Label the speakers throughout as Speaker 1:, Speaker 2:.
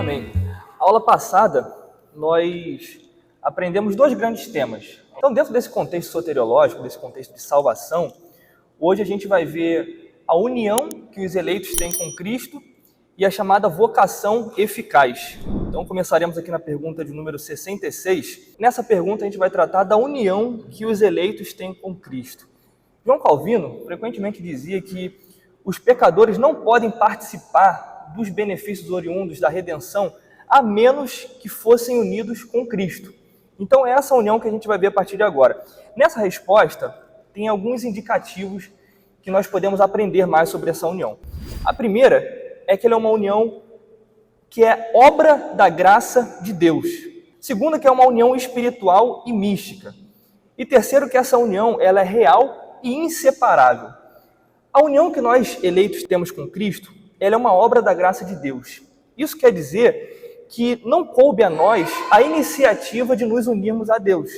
Speaker 1: Amém. A aula passada, nós aprendemos dois grandes temas. Então, dentro desse contexto soteriológico, desse contexto de salvação, hoje a gente vai ver a união que os eleitos têm com Cristo e a chamada vocação eficaz. Então, começaremos aqui na pergunta de número 66. Nessa pergunta, a gente vai tratar da união que os eleitos têm com Cristo. João Calvino frequentemente dizia que os pecadores não podem participar dos benefícios oriundos da redenção a menos que fossem unidos com Cristo. Então, é essa união que a gente vai ver a partir de agora. Nessa resposta, tem alguns indicativos que nós podemos aprender mais sobre essa união. A primeira é que ela é uma união que é obra da graça de Deus. Segunda, que é uma união espiritual e mística. E terceiro, que essa união ela é real e inseparável. A união que nós eleitos temos com Cristo, ela é uma obra da graça de Deus. Isso quer dizer que não coube a nós a iniciativa de nos unirmos a Deus.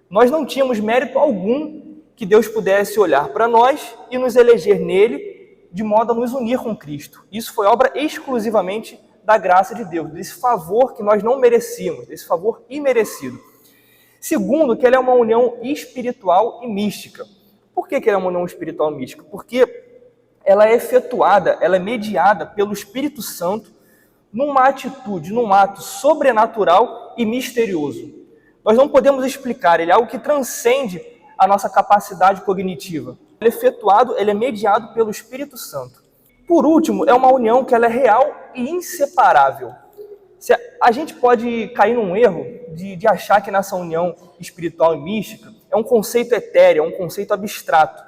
Speaker 1: Nós não tínhamos mérito algum que Deus pudesse olhar para nós e nos eleger nele de modo a nos unir com Cristo. Isso foi obra exclusivamente da graça de Deus, desse favor que nós não merecíamos, desse favor imerecido. Segundo, que ela é uma união espiritual e mística. Por que ela é uma união espiritual e mística? Porque ela é efetuada, ela é mediada pelo Espírito Santo numa atitude, num ato sobrenatural e misterioso. Nós não podemos explicar, ele é algo que transcende a nossa capacidade cognitiva. Ele é efetuado, ele é mediado pelo Espírito Santo. Por último, é uma união que ela é real e inseparável. A gente pode cair num erro de achar que nessa união espiritual e mística é um conceito etéreo, é um conceito abstrato.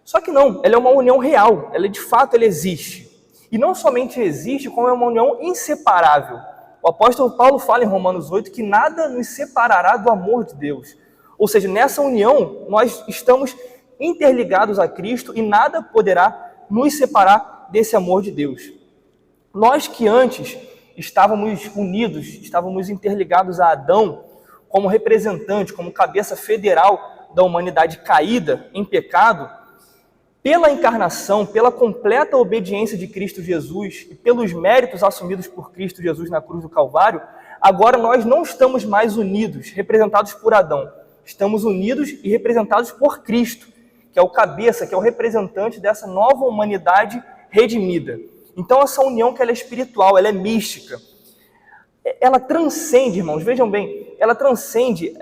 Speaker 1: Só que não, ela é uma união real, ela de fato ela existe. E não somente existe, como é uma união inseparável. O apóstolo Paulo fala em Romanos 8 que nada nos separará do amor de Deus. Ou seja, nessa união nós estamos interligados a Cristo e nada poderá nos separar desse amor de Deus. Nós que antes estávamos unidos, estávamos interligados a Adão como representante, como cabeça federal da humanidade caída em pecado, pela encarnação, pela completa obediência de Cristo Jesus e pelos méritos assumidos por Cristo Jesus na cruz do Calvário, agora nós não estamos mais unidos, representados por Adão. Estamos unidos e representados por Cristo, que é o cabeça, que é o representante dessa nova humanidade redimida. Então essa união que ela é espiritual, ela é mística. Ela transcende, irmãos, vejam bem, ela transcende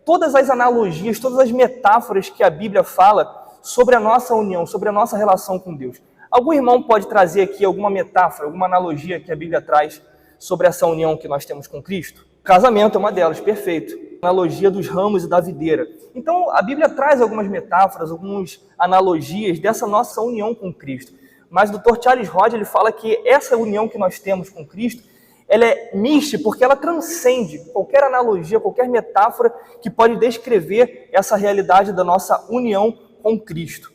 Speaker 1: todas as analogias, todas as metáforas que a Bíblia fala sobre a nossa união, sobre a nossa relação com Deus. Algum irmão pode trazer aqui alguma metáfora, alguma analogia que a Bíblia traz sobre essa união que nós temos com Cristo? Casamento é uma delas, perfeito. Analogia dos ramos e da videira. Então, a Bíblia traz algumas metáforas, algumas analogias dessa nossa união com Cristo. Mas o Dr. Charles Hodge, ele fala que essa união que nós temos com Cristo, ela é mística porque ela transcende qualquer analogia, qualquer metáfora que pode descrever essa realidade da nossa união com Cristo.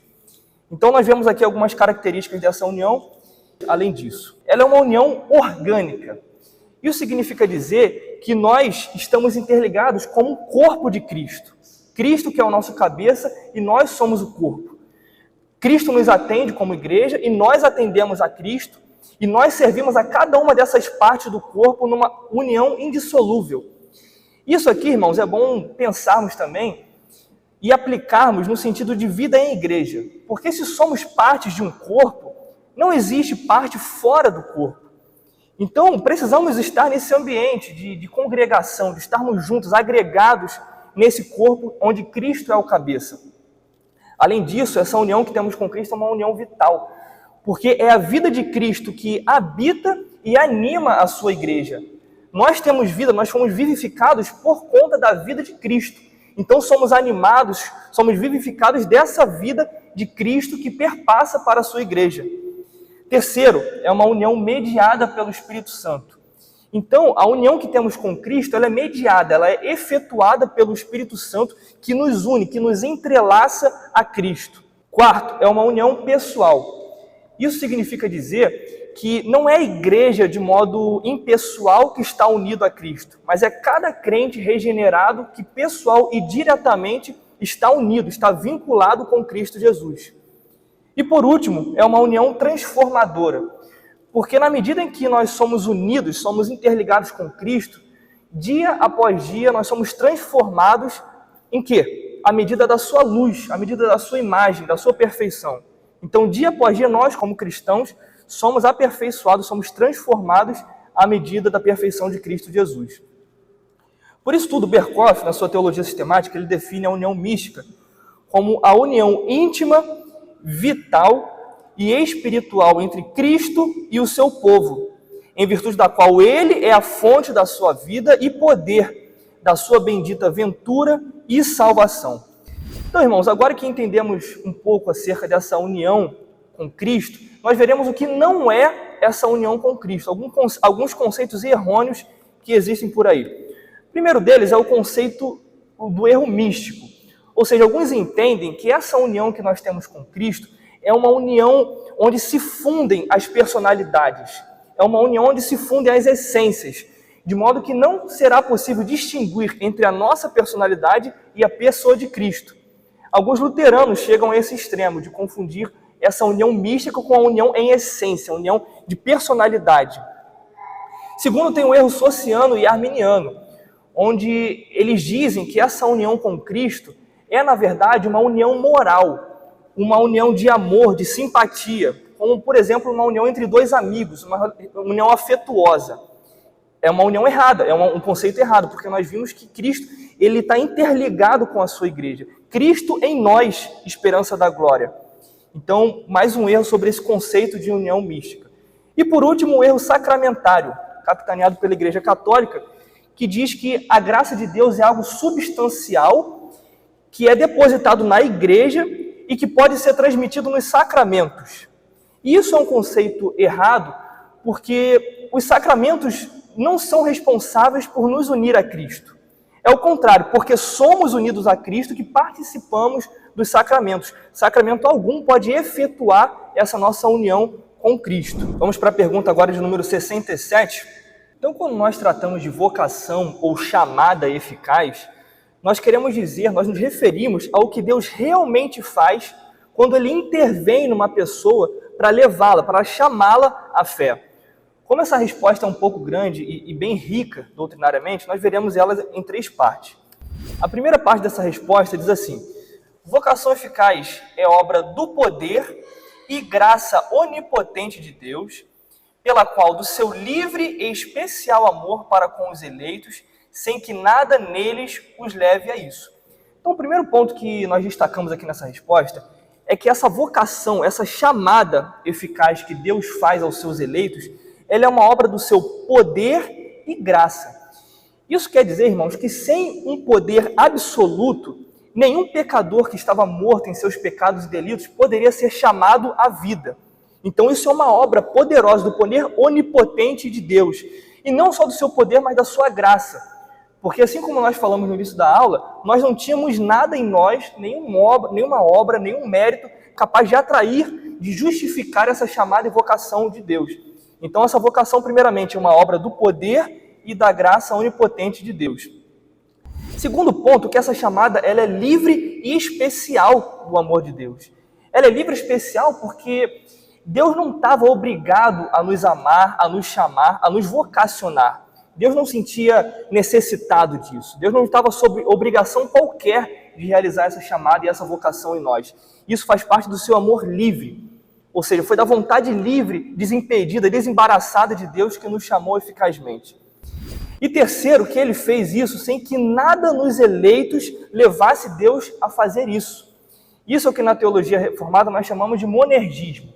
Speaker 1: Então nós vemos aqui algumas características dessa união. Além disso, ela é uma união orgânica. Isso significa dizer que nós estamos interligados como o corpo de Cristo. Cristo que é o nosso cabeça e nós somos o corpo. Cristo nos atende como igreja e nós atendemos a Cristo e nós servimos a cada uma dessas partes do corpo numa união indissolúvel. Isso aqui, irmãos, é bom pensarmos também e aplicarmos no sentido de vida em igreja. Porque se somos partes de um corpo, não existe parte fora do corpo. Então, precisamos estar nesse ambiente de congregação, de estarmos juntos, agregados nesse corpo onde Cristo é o cabeça. Além disso, essa união que temos com Cristo é uma união vital, porque é a vida de Cristo que habita e anima a sua igreja. Nós temos vida, nós fomos vivificados por conta da vida de Cristo. Então somos animados, somos vivificados dessa vida de Cristo que perpassa para a sua igreja. Terceiro, é uma união mediada pelo Espírito Santo. Então, a união que temos com Cristo, ela é mediada, ela é efetuada pelo Espírito Santo que nos une, que nos entrelaça a Cristo. Quarto, é uma união pessoal. Isso significa dizer que não é a igreja de modo impessoal que está unido a Cristo, mas é cada crente regenerado que pessoal e diretamente está unido, está vinculado com Cristo Jesus. E por último, é uma união transformadora. Porque na medida em que nós somos unidos, somos interligados com Cristo, dia após dia nós somos transformados em quê? À medida da sua luz, à medida da sua imagem, da sua perfeição. Então, dia após dia, nós, como cristãos, somos aperfeiçoados, somos transformados à medida da perfeição de Cristo Jesus. Por isso tudo, Berkhoff, na sua teologia sistemática, ele define a união mística como a união íntima, vital e espiritual entre Cristo e o seu povo, em virtude da qual ele é a fonte da sua vida e poder, da sua bendita ventura e salvação. Então, irmãos, agora que entendemos um pouco acerca dessa união com Cristo, nós veremos o que não é essa união com Cristo, alguns conceitos errôneos que existem por aí. O primeiro deles é o conceito do erro místico, ou seja, alguns entendem que essa união que nós temos com Cristo é uma união onde se fundem as personalidades, é uma união onde se fundem as essências, de modo que não será possível distinguir entre a nossa personalidade e a pessoa de Cristo. Alguns luteranos chegam a esse extremo de confundir essa união mística com a união em essência, a união de personalidade. Segundo, tem o erro sociano e arminiano, onde eles dizem que essa união com Cristo é, na verdade, uma união moral, uma união de amor, de simpatia, como, por exemplo, uma união entre dois amigos, uma união afetuosa. É uma união errada, é um conceito errado, porque nós vimos que Cristo ele está interligado com a sua igreja. Cristo em nós, esperança da glória. Então, mais um erro sobre esse conceito de união mística. E por último, o erro sacramentário, capitaneado pela Igreja Católica, que diz que a graça de Deus é algo substancial, que é depositado na igreja e que pode ser transmitido nos sacramentos. E isso é um conceito errado, porque os sacramentos não são responsáveis por nos unir a Cristo. É o contrário, porque somos unidos a Cristo que participamos dos sacramentos. Sacramento algum pode efetuar essa nossa união com Cristo. Vamos para a pergunta agora de número 67. Então, quando nós tratamos de vocação ou chamada eficaz, nós queremos dizer, nós nos referimos ao que Deus realmente faz quando Ele intervém numa pessoa para levá-la, para chamá-la à fé. Como essa resposta é um pouco grande e bem rica doutrinariamente, nós veremos ela em três partes. A primeira parte dessa resposta diz assim: vocação eficaz é obra do poder e graça onipotente de Deus, pela qual do seu livre e especial amor para com os eleitos, sem que nada neles os leve a isso. Então, o primeiro ponto que nós destacamos aqui nessa resposta é que essa vocação, essa chamada eficaz que Deus faz aos seus eleitos, ela é uma obra do seu poder e graça. Isso quer dizer, irmãos, que sem um poder absoluto, nenhum pecador que estava morto em seus pecados e delitos poderia ser chamado à vida. Então isso é uma obra poderosa do poder onipotente de Deus. E não só do seu poder, mas da sua graça. Porque assim como nós falamos no início da aula, nós não tínhamos nada em nós, nenhuma obra, nenhum mérito capaz de atrair, de justificar essa chamada e vocação de Deus. Então essa vocação, primeiramente, é uma obra do poder e da graça onipotente de Deus. Segundo ponto, que essa chamada ela é livre e especial do amor de Deus. Ela é livre e especial porque Deus não estava obrigado a nos amar, a nos chamar, a nos vocacionar. Deus não sentia necessitado disso. Deus não estava sob obrigação qualquer de realizar essa chamada e essa vocação em nós. Isso faz parte do seu amor livre. Ou seja, foi da vontade livre, desimpedida, desembaraçada de Deus que nos chamou eficazmente. E terceiro, que ele fez isso sem que nada nos eleitos levasse Deus a fazer isso. Isso é o que na teologia reformada nós chamamos de monergismo.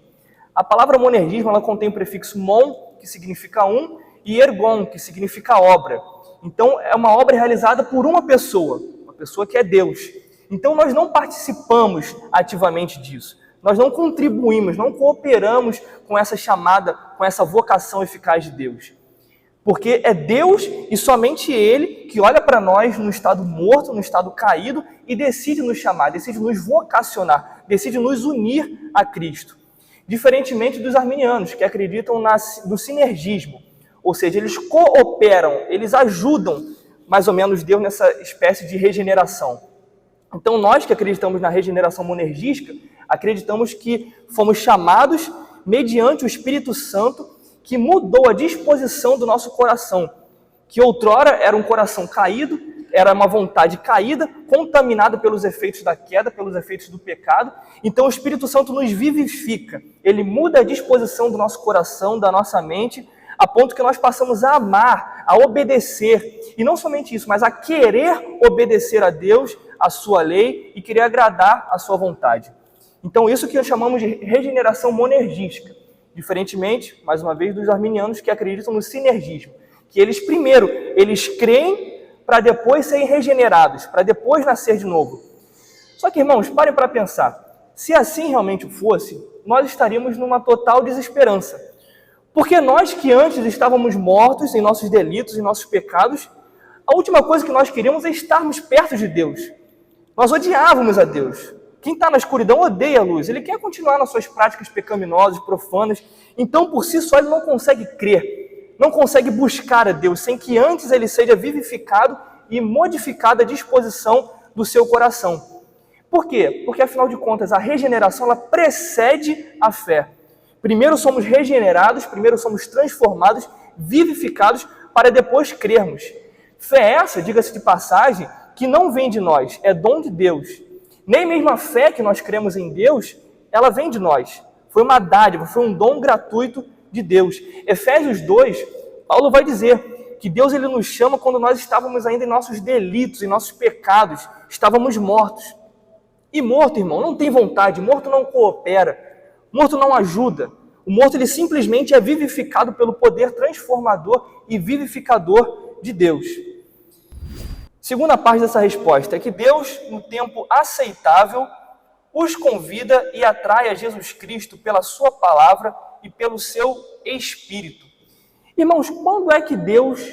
Speaker 1: A palavra monergismo ela contém o prefixo mon, que significa um, e ergon, que significa obra. Então, é uma obra realizada por uma pessoa que é Deus. Então, nós não participamos ativamente disso. Nós não contribuímos, não cooperamos com essa chamada, com essa vocação eficaz de Deus. Porque é Deus e somente Ele que olha para nós no estado morto, no estado caído e decide nos chamar, decide nos vocacionar, decide nos unir a Cristo. Diferentemente dos arminianos, que acreditam no sinergismo. Ou seja, eles cooperam, eles ajudam mais ou menos Deus nessa espécie de regeneração. Então nós que acreditamos na regeneração monergística, acreditamos que fomos chamados mediante o Espírito Santo que mudou a disposição do nosso coração, que outrora era um coração caído, era uma vontade caída, contaminada pelos efeitos da queda, pelos efeitos do pecado. Então o Espírito Santo nos vivifica, ele muda a disposição do nosso coração, da nossa mente, a ponto que nós passamos a amar, a obedecer, e não somente isso, mas a querer obedecer a Deus, a sua lei, e querer agradar a sua vontade. Então isso que nós chamamos de regeneração monergística, diferentemente, mais uma vez, dos arminianos que acreditam no sinergismo, que eles primeiro, eles creem para depois serem regenerados, para depois nascer de novo. Só que, irmãos, parem para pensar, se assim realmente fosse, nós estaríamos numa total desesperança. Porque nós que antes estávamos mortos em nossos delitos, em nossos pecados, a última coisa que nós queríamos é estarmos perto de Deus. Nós odiávamos a Deus. Quem está na escuridão odeia a luz. Ele quer continuar nas suas práticas pecaminosas, profanas. Então, por si só, ele não consegue crer, não consegue buscar a Deus, sem que antes ele seja vivificado e modificada a disposição do seu coração. Por quê? Porque, afinal de contas, a regeneração ela precede a fé. Primeiro somos regenerados, primeiro somos transformados, vivificados, para depois crermos. Fé essa, diga-se de passagem, que não vem de nós, é dom de Deus. Nem mesmo a fé que nós cremos em Deus, ela vem de nós. Foi uma dádiva, foi um dom gratuito de Deus. Efésios 2, Paulo vai dizer que Deus ele nos chama quando nós estávamos ainda em nossos delitos, em nossos pecados, estávamos mortos. E morto, irmão, não tem vontade, morto não coopera, morto não ajuda. O morto ele simplesmente é vivificado pelo poder transformador e vivificador de Deus. Segunda parte dessa resposta é que Deus, no tempo aceitável, os convida e atrai a Jesus Cristo pela sua palavra e pelo seu Espírito. Irmãos, quando é que Deus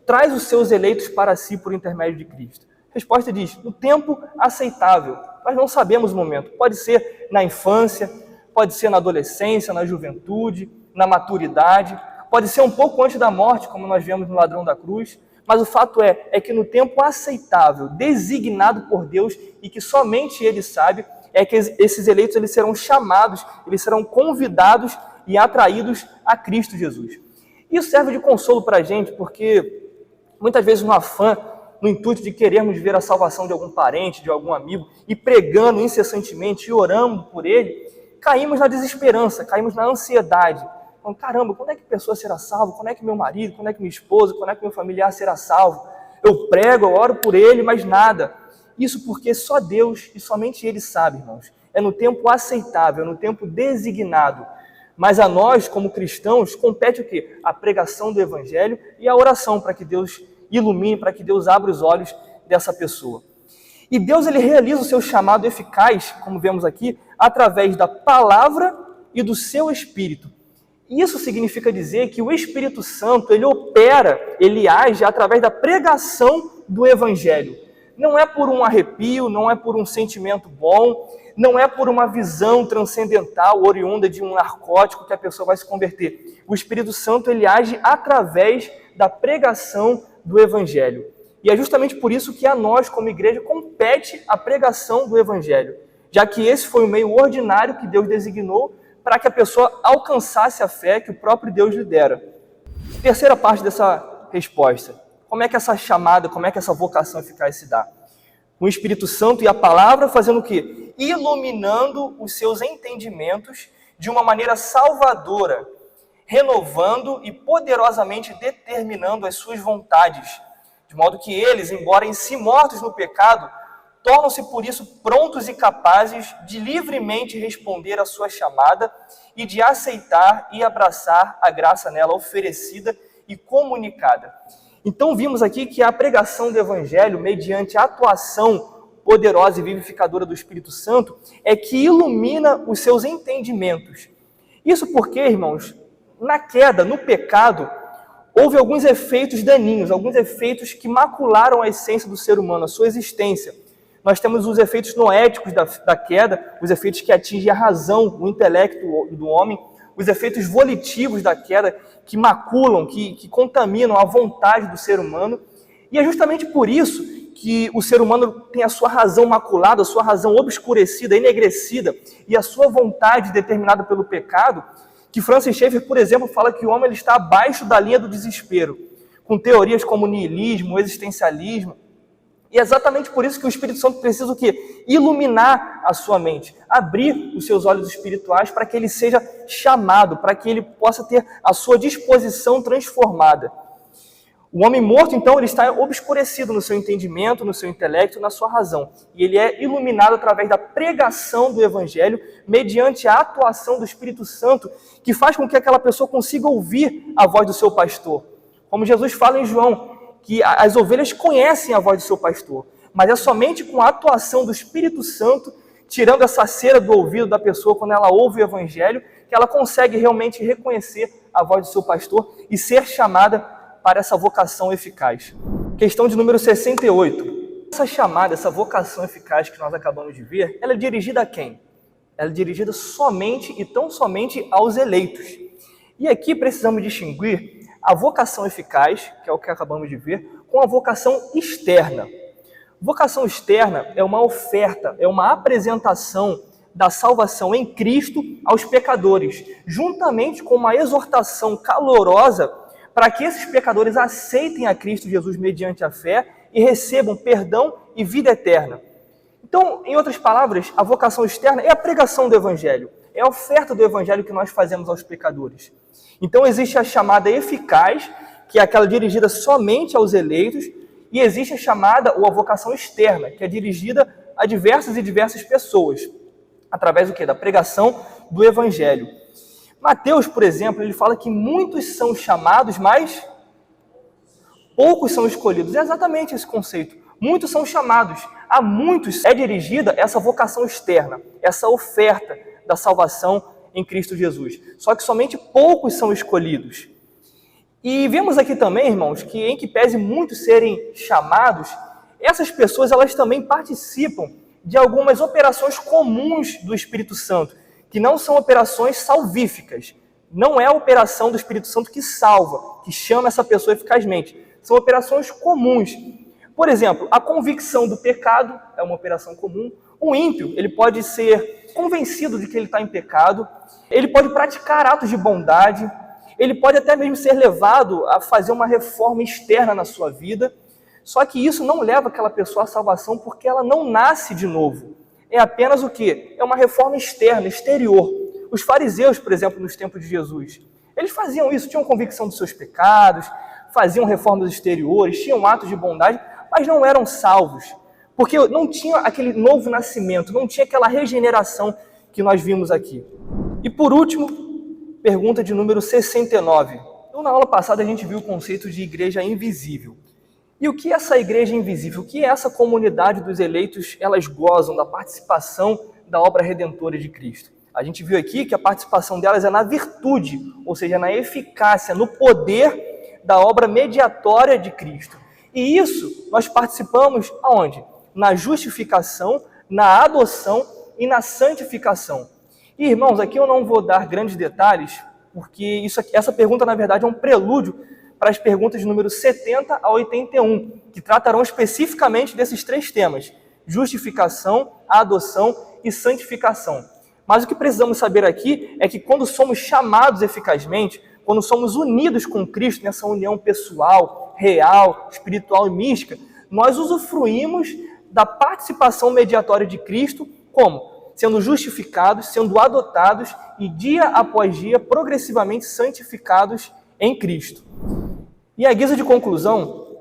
Speaker 1: traz os seus eleitos para si por intermédio de Cristo? A resposta diz, no tempo aceitável. Nós não sabemos o momento. Pode ser na infância, pode ser na adolescência, na juventude, na maturidade, pode ser um pouco antes da morte, como nós vemos no ladrão da cruz, mas o fato é que no tempo aceitável, designado por Deus e que somente Ele sabe, é que esses eleitos eles serão chamados, eles serão convidados e atraídos a Cristo Jesus. Isso serve de consolo para a gente, porque muitas vezes no afã, no intuito de querermos ver a salvação de algum parente, de algum amigo, e pregando incessantemente e orando por ele, caímos na desesperança, caímos na ansiedade. Então, caramba, quando é que a pessoa será salva? Quando é que meu marido, quando é que minha esposa, quando é que meu familiar será salvo? Eu prego, eu oro por ele, mas nada. Isso porque só Deus e somente Ele sabe, irmãos. É no tempo aceitável, é no tempo designado. Mas a nós, como cristãos, compete o quê? A pregação do Evangelho e a oração para que Deus ilumine, para que Deus abra os olhos dessa pessoa. E Deus ele realiza o seu chamado eficaz, como vemos aqui, através da palavra e do seu Espírito. Isso significa dizer que o Espírito Santo, ele opera, ele age através da pregação do Evangelho. Não é por um arrepio, não é por um sentimento bom, não é por uma visão transcendental, oriunda de um narcótico que a pessoa vai se converter. O Espírito Santo, ele age através da pregação do Evangelho. E é justamente por isso que a nós, como igreja, compete a pregação do Evangelho, já que esse foi o meio ordinário que Deus designou para que a pessoa alcançasse a fé que o próprio Deus lhe dera. Terceira parte dessa resposta. Como é que essa chamada, como é que essa vocação eficaz se dá? O Espírito Santo e a palavra fazendo o quê? Iluminando os seus entendimentos de uma maneira salvadora, renovando e poderosamente determinando as suas vontades, de modo que eles, embora em si mortos no pecado, tornam-se por isso prontos e capazes de livremente responder à sua chamada e de aceitar e abraçar a graça nela oferecida e comunicada. Então vimos aqui que a pregação do Evangelho, mediante a atuação poderosa e vivificadora do Espírito Santo, é que ilumina os seus entendimentos. Isso porque, irmãos, na queda, no pecado, houve alguns efeitos daninhos, alguns efeitos que macularam a essência do ser humano, a sua existência. Nós temos os efeitos noéticos da queda, os efeitos que atingem a razão, o intelecto do homem, os efeitos volitivos da queda, que maculam, que contaminam a vontade do ser humano. E é justamente por isso que o ser humano tem a sua razão maculada, a sua razão obscurecida, enegrecida, e a sua vontade determinada pelo pecado, que Francis Schaeffer, por exemplo, fala que o homem ele está abaixo da linha do desespero, com teorias como niilismo, existencialismo. E é exatamente por isso que o Espírito Santo precisa o quê? Iluminar a sua mente, abrir os seus olhos espirituais para que ele seja chamado, para que ele possa ter a sua disposição transformada. O homem morto, então, ele está obscurecido no seu entendimento, no seu intelecto, na sua razão. E ele é iluminado através da pregação do Evangelho, mediante a atuação do Espírito Santo, que faz com que aquela pessoa consiga ouvir a voz do seu pastor. Como Jesus fala em João, que as ovelhas conhecem a voz do seu pastor, mas é somente com a atuação do Espírito Santo, tirando essa cera do ouvido da pessoa quando ela ouve o Evangelho, que ela consegue realmente reconhecer a voz do seu pastor e ser chamada para essa vocação eficaz. Questão de número 68. Essa chamada, essa vocação eficaz que nós acabamos de ver, ela é dirigida a quem? Ela é dirigida somente e tão somente aos eleitos. E aqui precisamos distinguir a vocação eficaz, que é o que acabamos de ver, com a vocação externa. Vocação externa é uma oferta, é uma apresentação da salvação em Cristo aos pecadores, juntamente com uma exortação calorosa para que esses pecadores aceitem a Cristo Jesus mediante a fé e recebam perdão e vida eterna. Então, em outras palavras, a vocação externa é a pregação do Evangelho, é a oferta do Evangelho que nós fazemos aos pecadores. Então, existe a chamada eficaz, que é aquela dirigida somente aos eleitos, e existe a chamada ou a vocação externa, que é dirigida a diversas e diversas pessoas, através do quê? Da pregação do Evangelho. Mateus, por exemplo, ele fala que muitos são chamados, mas poucos são escolhidos. É exatamente esse conceito. Muitos são chamados, a muitos é dirigida essa vocação externa, essa oferta da salvação em Cristo Jesus. Só que somente poucos são escolhidos. E vemos aqui também, irmãos, que em que pese muitos serem chamados, essas pessoas elas também participam de algumas operações comuns do Espírito Santo, que não são operações salvíficas. Não é a operação do Espírito Santo que salva, que chama essa pessoa eficazmente. São operações comuns. Por exemplo, a convicção do pecado é uma operação comum. O ímpio, ele pode ser convencido de que ele está em pecado, ele pode praticar atos de bondade, ele pode até mesmo ser levado a fazer uma reforma externa na sua vida, só que isso não leva aquela pessoa à salvação porque ela não nasce de novo. É apenas o quê? É uma reforma externa, exterior. Os fariseus, por exemplo, nos tempos de Jesus, eles faziam isso, tinham convicção dos seus pecados, faziam reformas exteriores, tinham atos de bondade, mas não eram salvos, porque não tinha aquele novo nascimento, não tinha aquela regeneração que nós vimos aqui. E por último, pergunta de número 69. Então, na aula passada a gente viu o conceito de igreja invisível. E o que é essa igreja invisível? O que é essa comunidade dos eleitos? Elas gozam da participação da obra redentora de Cristo. A gente viu aqui que a participação delas é na virtude, ou seja, na eficácia, no poder da obra mediatória de Cristo. E isso nós participamos aonde? Na justificação, na adoção e na santificação. E, irmãos, aqui eu não vou dar grandes detalhes, porque essa pergunta, na verdade, é um prelúdio para as perguntas de número 70 a 81, que tratarão especificamente desses três temas: justificação, adoção e santificação. Mas o que precisamos saber aqui é que quando somos chamados eficazmente, quando somos unidos com Cristo nessa união pessoal, real, espiritual e mística, nós usufruímos da participação mediatória de Cristo, como? Sendo justificados, sendo adotados e dia após dia progressivamente santificados em Cristo. E à guisa de conclusão,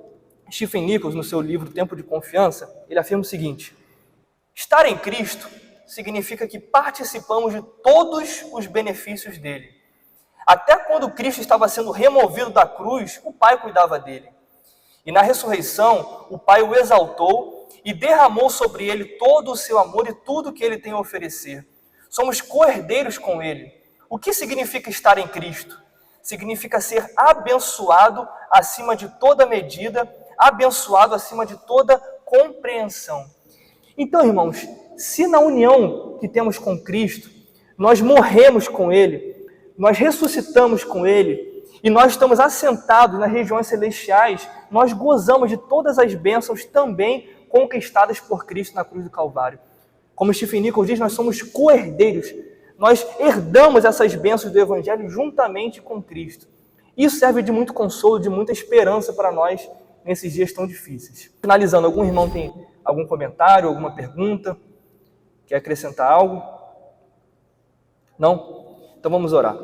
Speaker 1: Stephen Nichols, no seu livro Tempo de Confiança, ele afirma o seguinte: estar em Cristo significa que participamos de todos os benefícios dele. Até quando Cristo estava sendo removido da cruz, o Pai cuidava dele. E na ressurreição, o Pai o exaltou e derramou sobre ele todo o seu amor e tudo que ele tem a oferecer. Somos co-herdeiros com ele. O que significa estar em Cristo? Significa ser abençoado acima de toda medida, abençoado acima de toda compreensão. Então, irmãos, se na união que temos com Cristo, nós morremos com Ele, nós ressuscitamos com Ele, e nós estamos assentados nas regiões celestiais, nós gozamos de todas as bênçãos também conquistadas por Cristo na cruz do Calvário. Como Stephen Nichols diz, nós somos co-herdeiros Nós herdamos essas bênçãos do Evangelho juntamente com Cristo. Isso serve de muito consolo, de muita esperança para nós nesses dias tão difíceis. Finalizando, algum irmão tem algum comentário, alguma pergunta? Quer acrescentar algo? Não? Então vamos orar.